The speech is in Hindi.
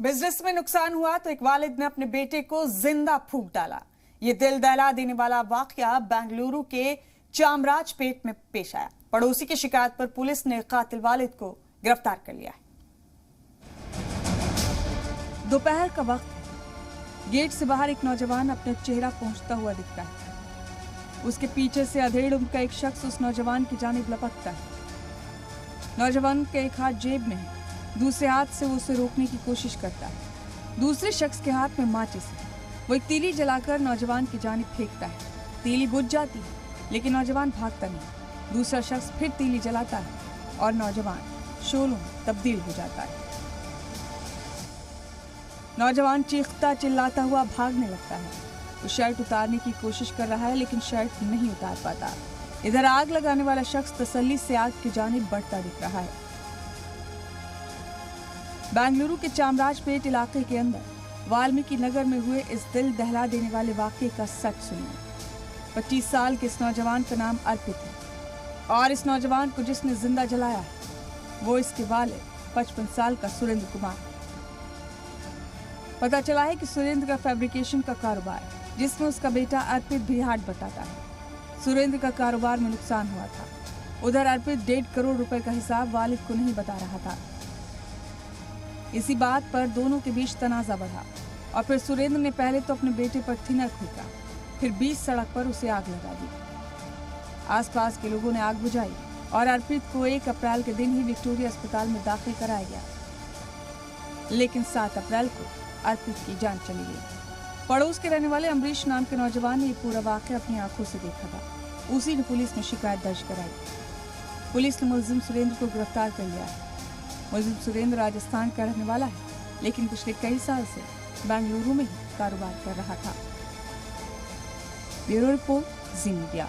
बिजनेस में नुकसान हुआ तो एक वालिद ने अपने बेटे को जिंदा फूंक डाला। ये दिल दहला देने वाला वाकया बेंगलुरु के चामराजपेट में पेश आया। पड़ोसी की शिकायत पर पुलिस ने कातिल वालिद को गिरफ्तार कर लिया है। दोपहर का वक्त है। गेट से बाहर एक नौजवान अपने चेहरा पहुंचता हुआ दिखता है। उसके पीछे से अधेड़ उम्र का एक शख्स उस नौजवान की जानिब लपकता है। नौजवान का एक हाथ जेब में है, दूसरे हाथ से वो उसे रोकने की कोशिश करता है। दूसरे शख्स के हाथ में माचिस है। वो एक तीली जलाकर नौजवान की जानिब फेंकता है। तीली बुझ जाती है, लेकिन नौजवान भागता नहीं। दूसरा शख्स फिर तीली जलाता है और नौजवान शोलों में तब्दील हो जाता है। नौजवान चीखता चिल्लाता हुआ भागने लगता है। वो शर्ट उतारने की कोशिश कर रहा है, लेकिन शर्ट नहीं उतार पाता। इधर आग लगाने वाला शख्स तसल्ली से आग की जानिब बढ़ता दिख रहा है। बेंगलुरु के चामराजपेट इलाके के अंदर वाल्मीकि नगर में हुए इस दिल दहला देने वाले वाकये का सच सुनिए। 25 साल के इस नौजवान का नाम अर्पित है और इस नौजवान को जिसने जिंदा जलाया है वो इसके वालिद 55 साल का सुरेंद्र कुमार है। पता चला है कि सुरेंद्र का फैब्रिकेशन का कारोबार है, जिसमें उसका बेटा अर्पित भी हाथ बटाता है। सुरेंद्र का कारोबार में नुकसान हुआ था। उधर अर्पित 1.5 करोड़ रुपए का हिसाब वालिद को नहीं बता रहा था। इसी बात पर दोनों के बीच तनाजा बढ़ा और फिर सुरेंद्र ने पहले तो अपने बेटे पर थिनर फेंका, फिर बीच सड़क पर उसे आग लगा दी। आसपास के लोगों ने आग बुझाई और अर्पित को 1 अप्रैल के दिन ही विक्टोरिया अस्पताल में दाखिल कराया गया, लेकिन 7 अप्रैल को अर्पित की जान चली गई। पड़ोस के रहने वाले अमरीश नाम के नौजवान ने पूरा वाकया अपनी आंखों से देखा था। उसी ने पुलिस में शिकायत दर्ज कराई। पुलिस ने मुलजिम सुरेंद्र को गिरफ्तार कर लिया है। मुलजिम सुरेंद्र राजस्थान का रहने वाला है, लेकिन पिछले कई साल से बेंगलुरु में ही कारोबार कर रहा था। ब्यूरो रिपोर्ट, जी मीडिया।